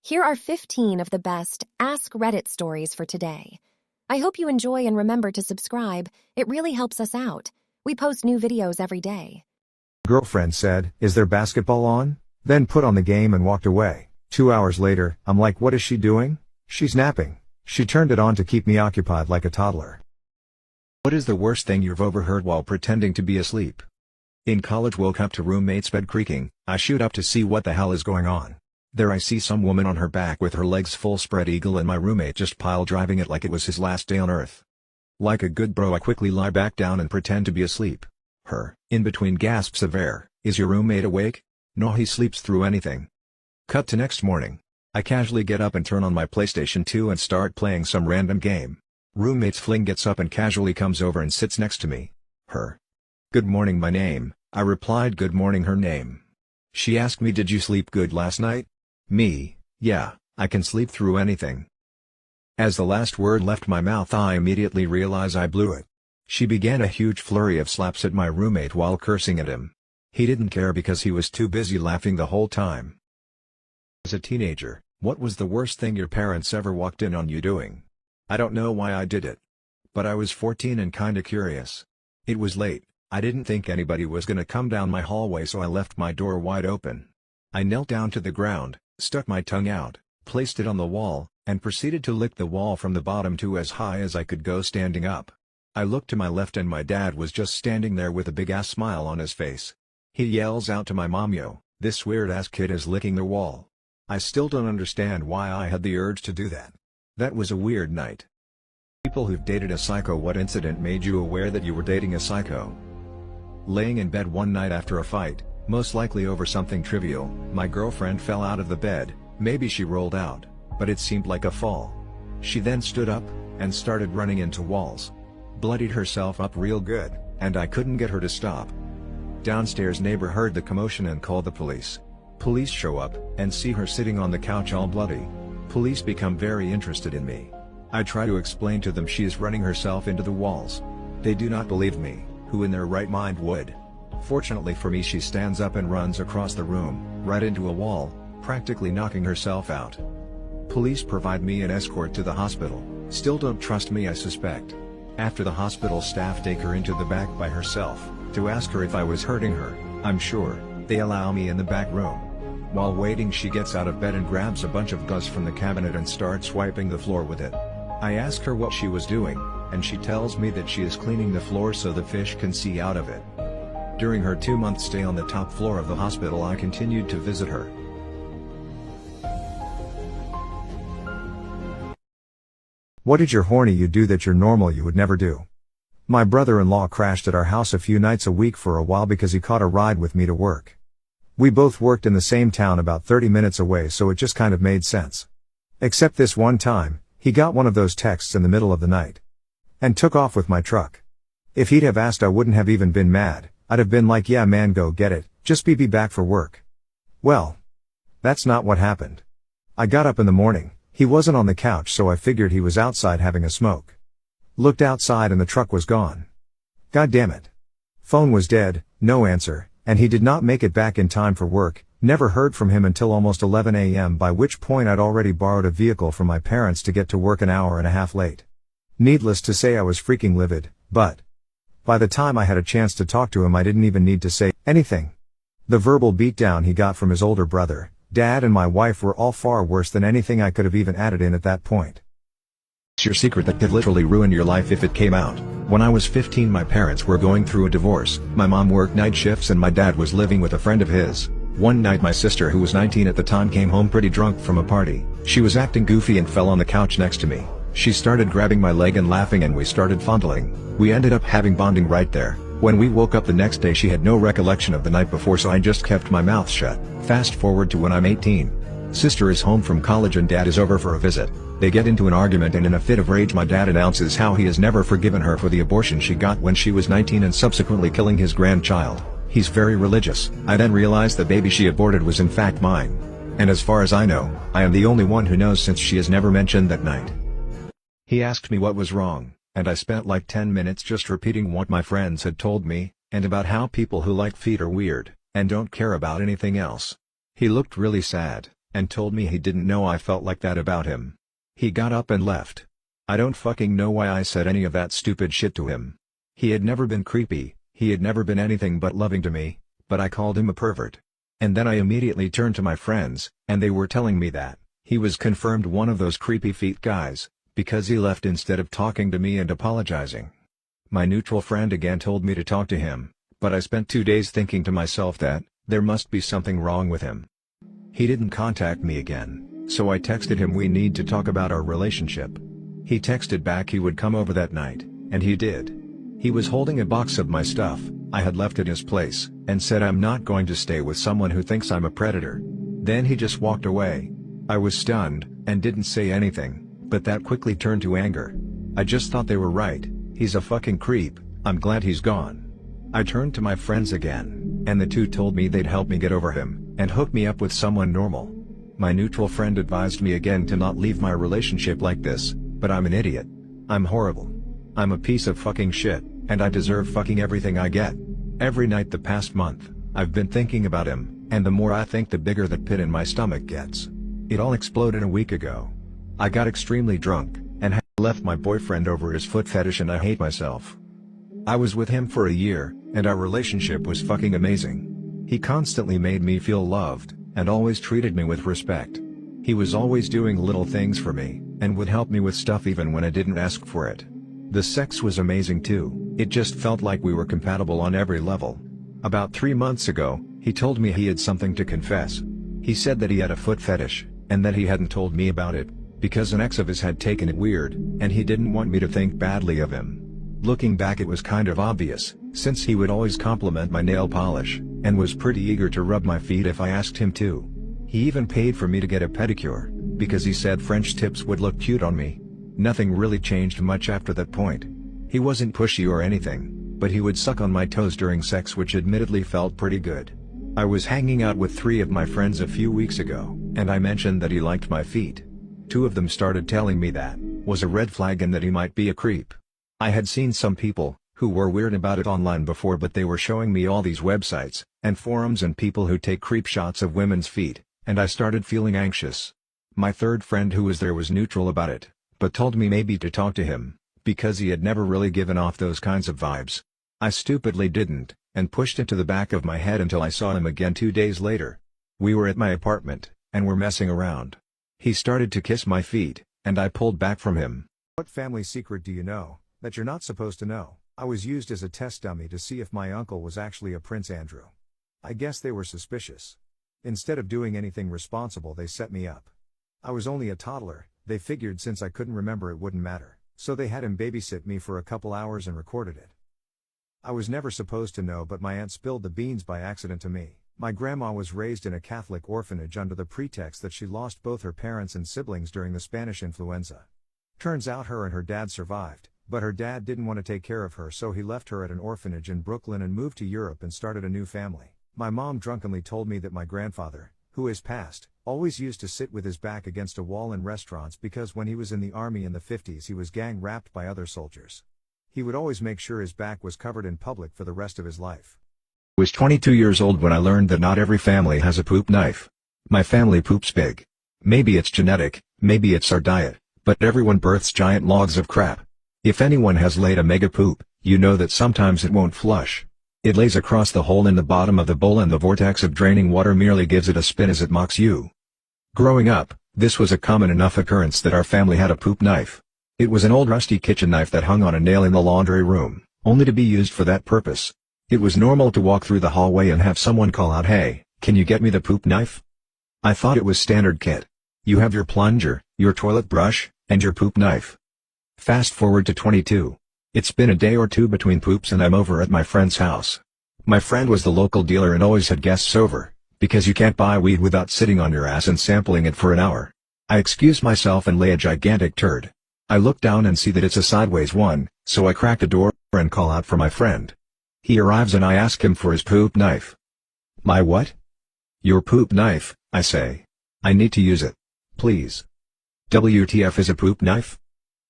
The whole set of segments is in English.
Here are 15 of the best Ask Reddit stories for today. I hope you enjoy and remember to subscribe. It really helps us out. We post new videos every day. Girlfriend said, "Is there basketball on?" Then put on the game and walked away. 2 hours later, I'm like, what is she doing? She's napping. She turned it on to keep me occupied like a toddler. What is the worst thing you've overheard while pretending to be asleep? In college, woke up to roommate's bed creaking. I shoot up to see what the hell is going on. There I see some woman on her back with her legs full spread eagle and my roommate just pile driving it like it was his last day on earth. Like a good bro, I quickly lie back down and pretend to be asleep. In between gasps of air, "Is your roommate awake?" "No, he sleeps through anything." Cut to next morning. I casually get up and turn on my PlayStation 2 and start playing some random game. Roommate's fling gets up and casually comes over and sits next to me. "Good morning, my name." I replied, "Good morning," her name. She asked me, "Did you sleep good last night?" Me, "Yeah, I can sleep through anything." As the last word left my mouth, I immediately realize I blew it. She began a huge flurry of slaps at my roommate while cursing at him. He didn't care because he was too busy laughing the whole time. As a teenager, what was the worst thing your parents ever walked in on you doing? I don't know why I did it. But I was 14 and kinda curious. It was late, I didn't think anybody was gonna come down my hallway, so I left my door wide open. I knelt down to the ground, stuck my tongue out, placed it on the wall, and proceeded to lick the wall from the bottom to as high as I could go standing up. I looked to my left and my dad was just standing there with a big ass smile on his face. He yells out to my mom, "Yo, this weird ass kid is licking the wall." I still don't understand why I had the urge to do that. That was a weird night. People who've dated a psycho, what incident made you aware that you were dating a psycho? Laying in bed one night after a fight, most likely over something trivial, my girlfriend fell out of the bed. Maybe she rolled out, but it seemed like a fall. She then stood up, and started running into walls. Bloodied herself up real good, and I couldn't get her to stop. Downstairs neighbor heard the commotion and called the police. Police show up, and see her sitting on the couch all bloody. Police become very interested in me. I try to explain to them she is running herself into the walls. They do not believe me, who in their right mind would? Fortunately for me, she stands up and runs across the room, right into a wall, practically knocking herself out. Police provide me an escort to the hospital. Still don't trust me, I suspect. After the hospital staff take her into the back by herself, to ask her if I was hurting her. I'm sure, they allow me in the back room. While waiting, she gets out of bed and grabs a bunch of gauze from the cabinet and starts wiping the floor with it. I ask her what she was doing, and she tells me that she is cleaning the floor so the fish can see out of it. During her 2-month stay on the top floor of the hospital, I continued to visit her. What did your horny you do that your normal you would never do? My brother-in-law crashed at our house a few nights a week for a while because he caught a ride with me to work. We both worked in the same town about 30 minutes away, so it just kind of made sense. Except this one time, he got one of those texts in the middle of the night. And took off with my truck. If he'd have asked, I wouldn't have even been mad. I'd have been like, "Yeah man, go get it, just be back for work." Well, that's not what happened. I got up in the morning, he wasn't on the couch, so I figured he was outside having a smoke. Looked outside and the truck was gone. God damn it. Phone was dead, no answer, and he did not make it back in time for work. Never heard from him until almost 11 a.m., by which point I'd already borrowed a vehicle from my parents to get to work an hour and a half late. Needless to say, I was freaking livid, but by the time I had a chance to talk to him, I didn't even need to say anything. The verbal beatdown he got from his older brother, dad, and my wife were all far worse than anything I could have even added in at that point. It's your secret that could literally ruin your life if it came out. When I was 15, my parents were going through a divorce. My mom worked night shifts and my dad was living with a friend of his. One night my sister, who was 19 at the time, came home pretty drunk from a party. She was acting goofy and fell on the couch next to me. She started grabbing my leg and laughing, and we started fondling. We ended up having bonding right there. When we woke up the next day, she had no recollection of the night before, so I just kept my mouth shut. Fast forward to when I'm 18. Sister is home from college and dad is over for a visit. They get into an argument, and in a fit of rage my dad announces how he has never forgiven her for the abortion she got when she was 19 and subsequently killing his grandchild. He's very religious. I then realized the baby she aborted was in fact mine. And as far as I know, I am the only one who knows, since she has never mentioned that night. He asked me what was wrong, and I spent like 10 minutes just repeating what my friends had told me, and about how people who like feet are weird, and don't care about anything else. He looked really sad, and told me he didn't know I felt like that about him. He got up and left. I don't fucking know why I said any of that stupid shit to him. He had never been creepy, he had never been anything but loving to me, but I called him a pervert. And then I immediately turned to my friends, and they were telling me that he was confirmed one of those creepy feet guys, because he left instead of talking to me and apologizing. My neutral friend again told me to talk to him, but I spent 2 days thinking to myself that there must be something wrong with him. He didn't contact me again, so I texted him we need to talk about our relationship. He texted back he would come over that night, and he did. He was holding a box of my stuff I had left at his place, and said I'm not going to stay with someone who thinks I'm a predator. Then he just walked away. I was stunned, and didn't say anything, but that quickly turned to anger. I just thought they were right, he's a fucking creep, I'm glad he's gone. I turned to my friends again, and the two told me they'd help me get over him, and hook me up with someone normal. My neutral friend advised me again to not leave my relationship like this, but I'm an idiot. I'm horrible. I'm a piece of fucking shit, and I deserve fucking everything I get. Every night the past month, I've been thinking about him, and the more I think the bigger the pit in my stomach gets. It all exploded a week ago. I got extremely drunk, and had left my boyfriend over his foot fetish and I hate myself. I was with him for a year, and our relationship was fucking amazing. He constantly made me feel loved, and always treated me with respect. He was always doing little things for me, and would help me with stuff even when I didn't ask for it. The sex was amazing too, it just felt like we were compatible on every level. About 3 months ago, he told me he had something to confess. He said that he had a foot fetish, and that he hadn't told me about it, because an ex of his had taken it weird, and he didn't want me to think badly of him. Looking back it was kind of obvious, since he would always compliment my nail polish, and was pretty eager to rub my feet if I asked him to. He even paid for me to get a pedicure, because he said French tips would look cute on me. Nothing really changed much after that point. He wasn't pushy or anything, but he would suck on my toes during sex, which admittedly felt pretty good. I was hanging out with 3 of my friends a few weeks ago, and I mentioned that he liked my feet. 2 of them started telling me that was a red flag and that he might be a creep. I had seen some people who were weird about it online before, but they were showing me all these websites and forums and people who take creep shots of women's feet, and I started feeling anxious. My third friend who was there was neutral about it, but told me maybe to talk to him, because he had never really given off those kinds of vibes. I stupidly didn't, and pushed it to the back of my head until I saw him again 2 days later. We were at my apartment, and were messing around. He started to kiss my feet, and I pulled back from him. What family secret do you know that you're not supposed to know? I was used as a test dummy to see if my uncle was actually a Prince Andrew. I guess they were suspicious. Instead of doing anything responsible, they set me up. I was only a toddler, they figured since I couldn't remember it wouldn't matter, so they had him babysit me for a couple hours and recorded it. I was never supposed to know, but my aunt spilled the beans by accident to me. My grandma was raised in a Catholic orphanage under the pretext that she lost both her parents and siblings during the Spanish influenza. Turns out her and her dad survived, but her dad didn't want to take care of her, so he left her at an orphanage in Brooklyn and moved to Europe and started a new family. My mom drunkenly told me that my grandfather, who is passed, always used to sit with his back against a wall in restaurants because when he was in the army in the 50s he was gang raped by other soldiers. He would always make sure his back was covered in public for the rest of his life. I was 22 years old when I learned that not every family has a poop knife. My family poops big. Maybe it's genetic, maybe it's our diet, but everyone births giant logs of crap. If anyone has laid a mega poop, you know that sometimes it won't flush. It lays across the hole in the bottom of the bowl and the vortex of draining water merely gives it a spin as it mocks you. Growing up, this was a common enough occurrence that our family had a poop knife. It was an old rusty kitchen knife that hung on a nail in the laundry room, only to be used for that purpose. It was normal to walk through the hallway and have someone call out, "Hey, can you get me the poop knife?" I thought it was standard kit. You have your plunger, your toilet brush, and your poop knife. Fast forward to 22. It's been a day or two between poops and I'm over at my friend's house. My friend was the local dealer and always had guests over, because you can't buy weed without sitting on your ass and sampling it for an hour. I excuse myself and lay a gigantic turd. I look down and see that it's a sideways one, so I crack the door and call out for my friend. He arrives and I ask him for his poop knife. "My what?" "Your poop knife," I say. "I need to use it. Please." WTF is a poop knife?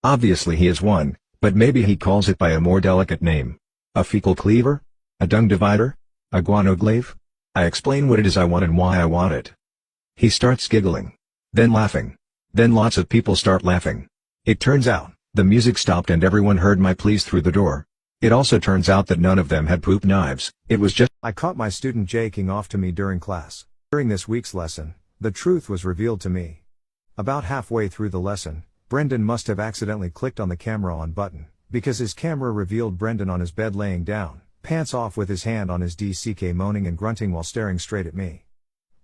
Obviously he is one, but maybe he calls it by a more delicate name. A fecal cleaver? A dung divider? A guano glaive? I explain what it is I want and why I want it. He starts giggling. Then laughing. Then lots of people start laughing. It turns out, the music stopped and everyone heard my pleas through the door. It also turns out that none of them had poop knives, it was just— I caught my student jaking off to me during class. During this week's lesson, the truth was revealed to me. About halfway through the lesson, Brendan must have accidentally clicked on the camera on button, because his camera revealed Brendan on his bed laying down, pants off with his hand on his DCK moaning and grunting while staring straight at me.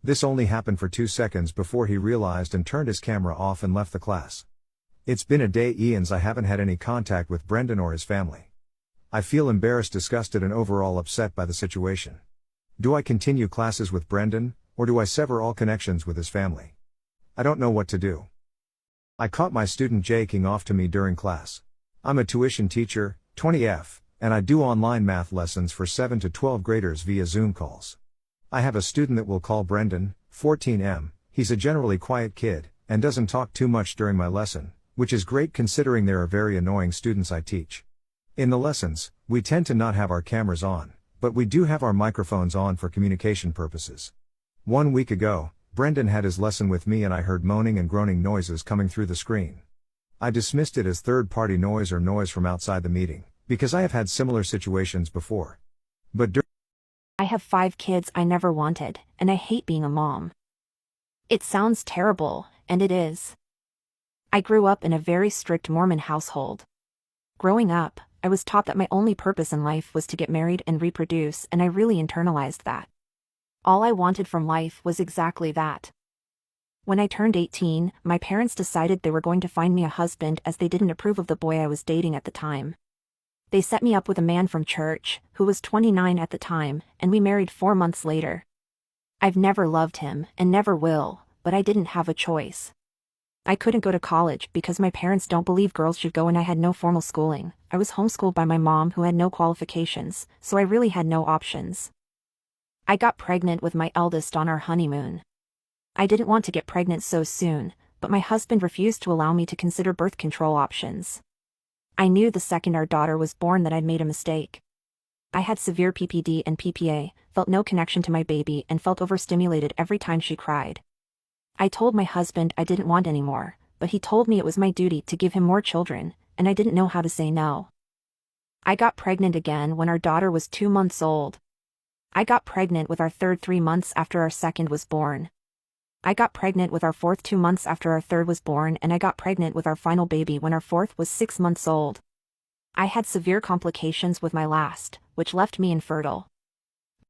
This only happened for 2 seconds before he realized and turned his camera off and left the class. It's been a day Ian's I haven't had any contact with Brendan or his family. I feel embarrassed, disgusted and overall upset by the situation. Do I continue classes with Brendan, or do I sever all connections with his family? I don't know what to do. I caught my student jaking off to me during class. I'm a tuition teacher, 20F, and I do online math lessons for 7 to 12 graders via Zoom calls. I have a student that we'll call Brendan, 14M, he's a generally quiet kid, and doesn't talk too much during my lesson, which is great considering there are very annoying students I teach. In the lessons, we tend to not have our cameras on, but we do have our microphones on for communication purposes. 1 week ago, Brendan had his lesson with me and I heard moaning and groaning noises coming through the screen. I dismissed it as third-party noise or noise from outside the meeting, because I have had similar situations before. But I have 5 kids I never wanted, and I hate being a mom. It sounds terrible, and it is. I grew up in a very strict Mormon household. Growing up, I was taught that my only purpose in life was to get married and reproduce, and I really internalized that. All I wanted from life was exactly that. When I turned 18, my parents decided they were going to find me a husband as they didn't approve of the boy I was dating at the time. They set me up with a man from church, who was 29 at the time, and we married 4 months later. I've never loved him, and never will, but I didn't have a choice. I couldn't go to college because my parents don't believe girls should go and I had no formal schooling. I was homeschooled by my mom who had no qualifications, so I really had no options. I got pregnant with my eldest on our honeymoon. I didn't want to get pregnant so soon, but my husband refused to allow me to consider birth control options. I knew the second our daughter was born that I'd made a mistake. I had severe PPD and PPA, felt no connection to my baby and felt overstimulated every time she cried. I told my husband I didn't want any more, but he told me it was my duty to give him more children, and I didn't know how to say no. I got pregnant again when our daughter was 2 months old. I got pregnant with our third 3 months after our second was born. I got pregnant with our fourth 2 months after our third was born, and I got pregnant with our final baby when our fourth was 6 months old. I had severe complications with my last, which left me infertile.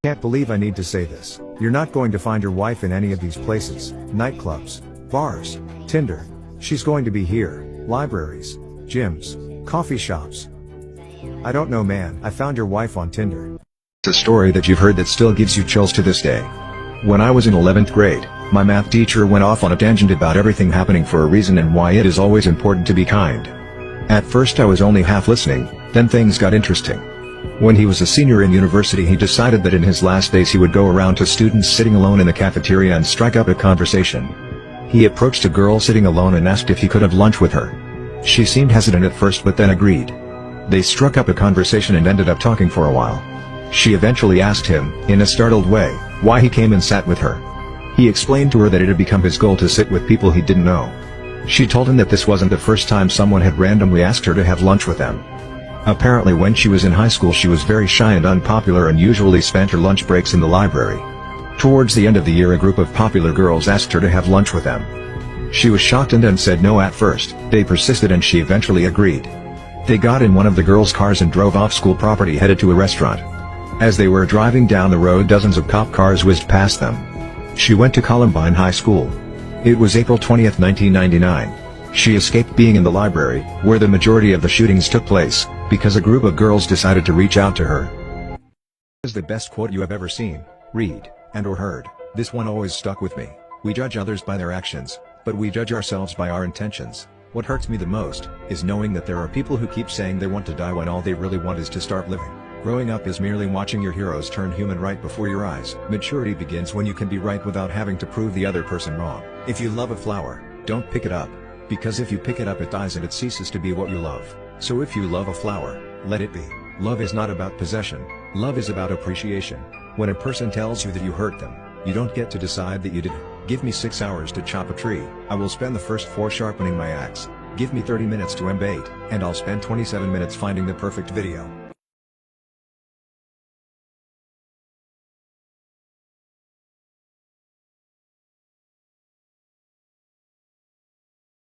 Can't believe I need to say this. You're not going to find your wife in any of these places, nightclubs, bars, Tinder. She's going to be here, libraries, gyms, coffee shops. I don't know, man. I found your wife on Tinder. It's a story that you've heard that still gives you chills to this day. When I was in 11th grade, my math teacher went off on a tangent about everything happening for a reason and why it is always important to be kind. At first I was only half listening, then things got interesting. When he was a senior in university, he decided that in his last days he would go around to students sitting alone in the cafeteria and strike up a conversation. He approached a girl sitting alone and asked if he could have lunch with her. She seemed hesitant at first but then agreed. They struck up a conversation and ended up talking for a while. She eventually asked him, in a startled way, why he came and sat with her. He explained to her that it had become his goal to sit with people he didn't know. She told him that this wasn't the first time someone had randomly asked her to have lunch with them. Apparently when she was in high school she was very shy and unpopular and usually spent her lunch breaks in the library. Towards the end of the year a group of popular girls asked her to have lunch with them. She was shocked and then said no at first. They persisted and she eventually agreed. They got in one of the girls' cars and drove off school property headed to a restaurant. As they were driving down the road dozens of cop cars whizzed past them. She went to Columbine High School. It was April 20, 1999. She escaped being in the library, where the majority of the shootings took place, because a group of girls decided to reach out to her. What is the best quote you have ever seen, read, and or heard? This one always stuck with me. We judge others by their actions, but we judge ourselves by our intentions. What hurts me the most, is knowing that there are people who keep saying they want to die when all they really want is to start living. Growing up is merely watching your heroes turn human right before your eyes. Maturity begins when you can be right without having to prove the other person wrong. If you love a flower, don't pick it up. Because if you pick it up it dies and it ceases to be what you love. So if you love a flower, let it be. Love is not about possession. Love is about appreciation. When a person tells you that you hurt them, you don't get to decide that you did. Give me 6 hours to chop a tree, I will spend the first 4 sharpening my axe. Give me 30 minutes to embait, and I'll spend 27 minutes finding the perfect video.